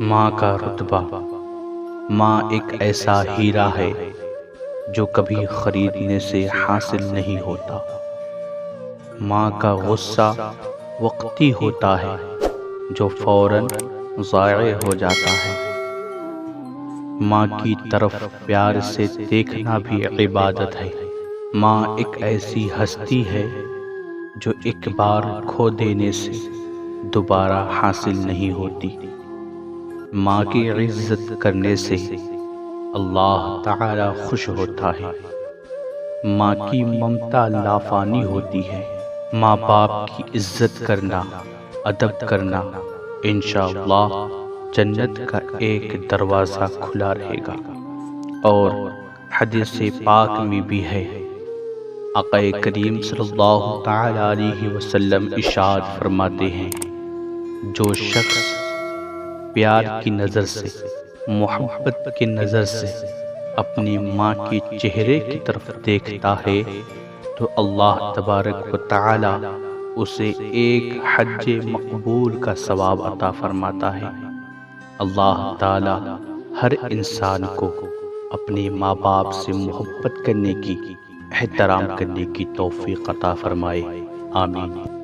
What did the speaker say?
ماں کا رتبہ۔ ماں ایک ایسا ہیرا ہے جو کبھی خریدنے سے حاصل نہیں ہوتا۔ ماں کا غصہ وقتی ہوتا ہے جو فوراً ضائع ہو جاتا ہے۔ ماں کی طرف پیار سے دیکھنا بھی عبادت ہے۔ ماں ایک ایسی ہستی ہے جو ایک بار کھو دینے سے دوبارہ حاصل نہیں ہوتی۔ ماں کی عزت کرنے سے اللہ تعالی خوش ہوتا ہے۔ ماں کی ممتا لافانی ہوتی ہے۔ ماں باپ کی عزت کرنا، ادب کرنا، انشاءاللہ جنت کا ایک دروازہ کھلا رہے گا۔ اور حدیث پاک میں بھی ہے، آقا کریم صلی اللہ تعالی علیہ وسلم ارشاد فرماتے ہیں، جو شخص پیار کی نظر سے، محبت کی نظر سے اپنی ماں کے چہرے کی طرف دیکھتا ہے تو اللہ تبارک و تعالی اسے ایک حج مقبول کا ثواب عطا فرماتا ہے۔ اللہ تعالی ہر انسان کو اپنے ماں باپ سے محبت کرنے کی، احترام کرنے کی توفیق عطا فرمائے۔ آمین۔